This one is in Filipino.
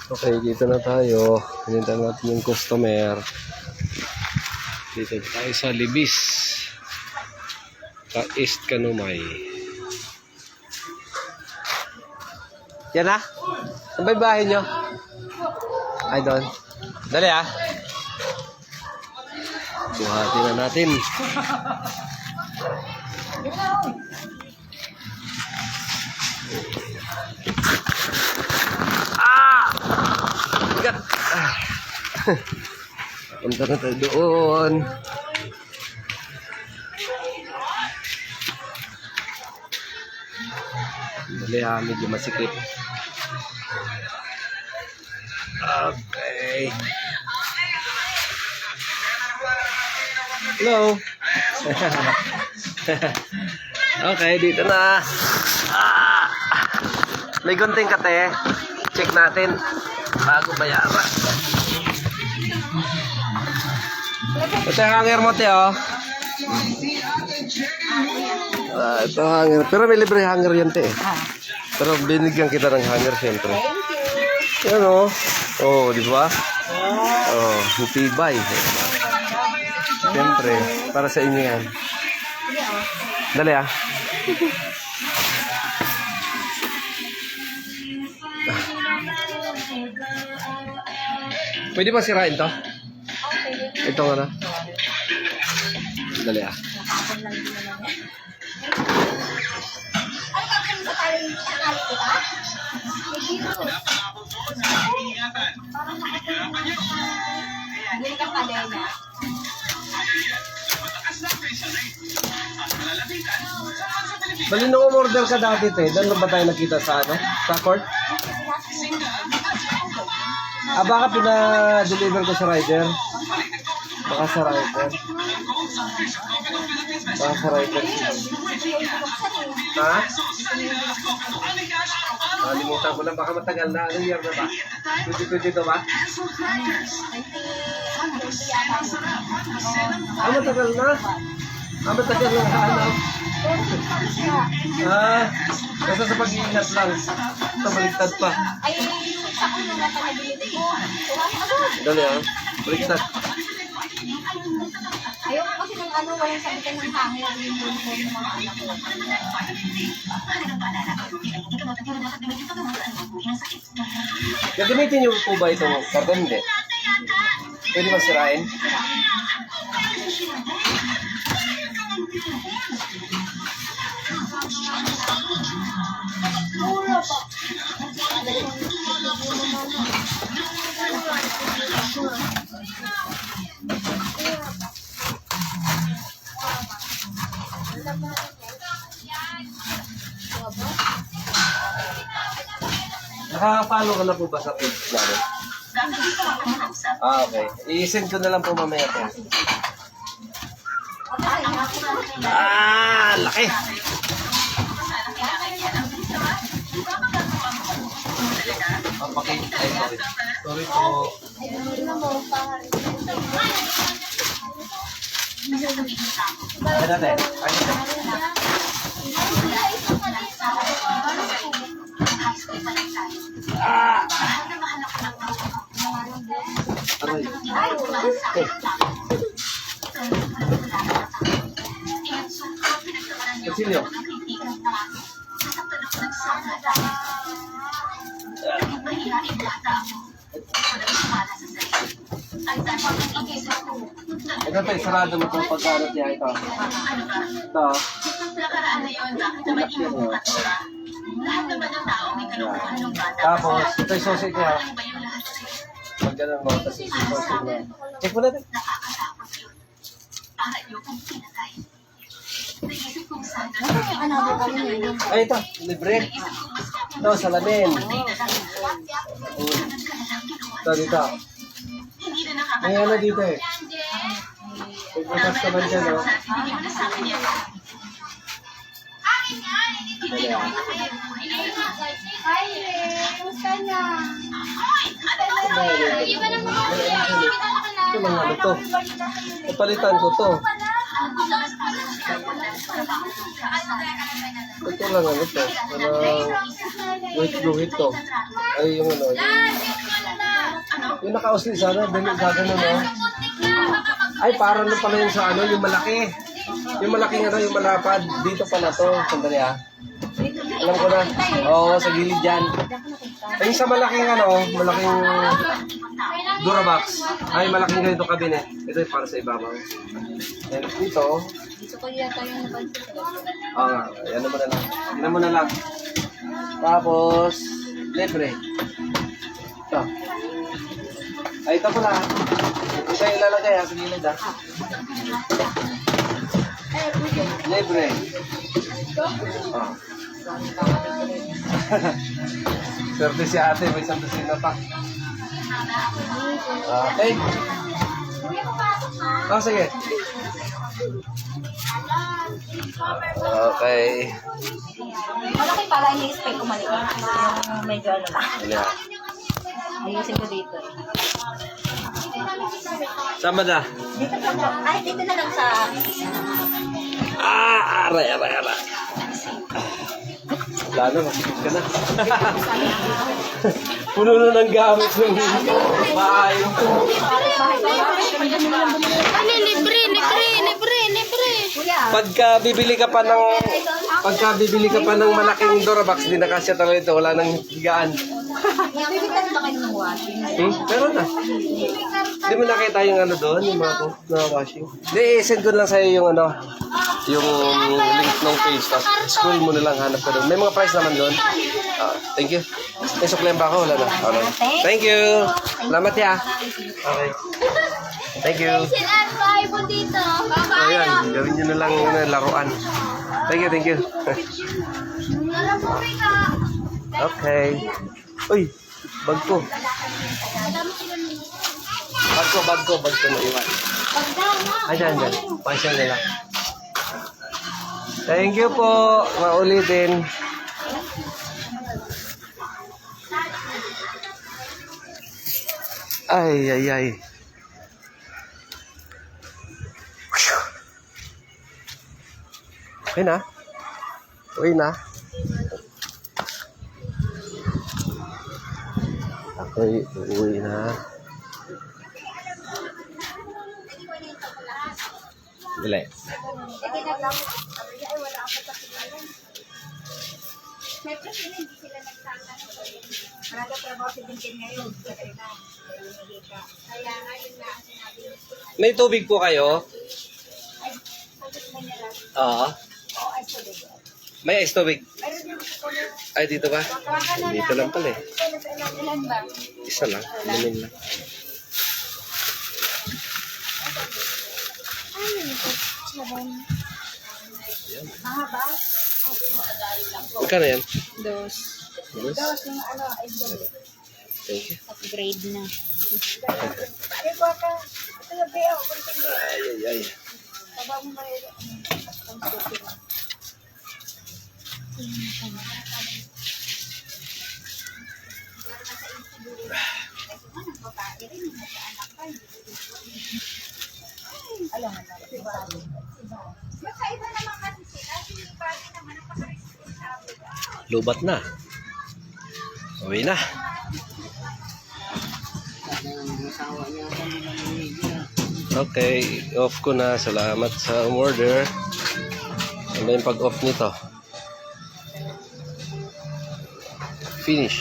Okay, dito na tayo. Hinintay natin yung customer. Dito tayo sa Libis. Ka-East Kanumay. Yan na? Ang bahay nyo? Ay, doon. Dali ah. Buhatin na natin. Bigat. Punta na tayo doon. Dali ha, medyo masikip. Okay. Hello. Okay, dito na. May gunting kate. Check natin. Bago bayaran. Ito yung hanger mo, te, oh. Ito hanger. Pero may libre hanger yan, te. Pero binigyan kita ng hanger, siyempre. Yan, oh. Oh, di ba? Oh, hutibay. Siyempre, para sa inyo yan. Dali, ah. Pwede ba sirain to? Ito nga na. Dali ah. Bali nung umorder ka dati, te, doon ba tayo nakita sa ano? Sa court? Baka pina-deliver ko sa rider. Baka sa rider. Baka sa rider. Ha? Nalimutan ko lang. Baka matagal na. Anong year na ba? 2022 ba? Matagal na. Matagal na. Ano? Basta sa pag-iingat lang. Sa baliktad pa. Dali ah. Baliktad. Ayoko kasi ng ano, walang sabitan ng hangin. Yung mga anak ko. Gagamitin niyo po ba itong karton? Hindi. Pwede ba sirain? Mura pa. Nakakapalo ka na po ba sa page namin? Okay. I-send ko na lang po mamaya po. Laki! Ay, sorry. Sorry po. Ay, natin. Ay, Silyo. Ito tayo, sarado mo itong pagkarot niya. Ito. Ito. Tapos, ito yung sausage niya. Pag ganun mo, tapos yung sausage niya. Check mo natin. Ay, ito. Libre. Ito, salamin. Ito, dito. May ano dito eh. May bukas naman dyan, no? Hi, kumusta na? Ito lang ano to. Napalitan ko to. Ito lang ano to. Parang wait to. Ay, yung ano. Yung naka-usli sana, gagano no? Ay, parang na pala yung sa ano, yung malaki. Yung malaking ano, yung malapad. Dito pala to. Sandali ah. Alam ko na. Oo, sa gilid dyan. Ay, sa malaking ano, malaking Durabox. Ay, malaking ganito cabinet. Ito yung para sa ibabaw. Yan, dito. Gusto ko yata yung napansin. Oo nga, yan mo na lang. Yan mo na lang. Tapos, libre. Ito. Ay, ito pala. Ito yung ilalagay ha, sa gilid ha. Libre. Oh. Swerte si ate, may isang dosina pa. Okay. Oh, sige. Okay. Malaki para ini-spray ko mali. Yung medyo ano lang. Yeah. Ayusin ko dito. Sama na. Dito pa lang. Ay, dito na lang sa... Aray. Wala na, masikip ka na. Puno na ng gamit ng bahay. Ano, libre. Kuya. Pagka bibili ka pa ng malaking Durabox, di na kasya talaga ito. Wala nang higaan. Bibitan ba kayo ng washing? Meron na. Hindi mo nakita yung ano doon, yung mga na washing. Hindi, send ko lang sa'yo yung ano, yung link ng page. Tapos scroll mo na lang, hanap ka doon. May mga price naman doon. Thank you. May suklayan ba ako? Wala na. Okay. Thank you. Salamat ya. Okay. Thank you. Sinan pa po dito. Ayan, gawin nyo na lang laruan. Thank you. Alam mo ka. Okay. Uy, bag ko. Bag ko na iwan. Ayan. Pasya na lang. Thank you po. Maulitin. Ay. Uwi na. Ako'y uuwi na. Dali. Siyempre sila hindi sila nagtatanong. Nagtatrabaho si Vincent ngayon. Kaya ngayon na ang sinabi niya. May tubig po kayo? Oo. May ice tubig. Ay, dito ba? Dito lang pala eh. Ilan ba? Isa lang. Limin lang. Mahaba? Magkano yan? Dos. Dos? Yung ano, ay sorry. Thank you. Upgrade na. Ay. Alam mo na. Magkaiba naman kasi sila. Sinibagi naman ang pakarisipin. Lubat na. Uwi na. Okay, off ko na. Salamat sa order. Ano yung pag-off nito? Finish.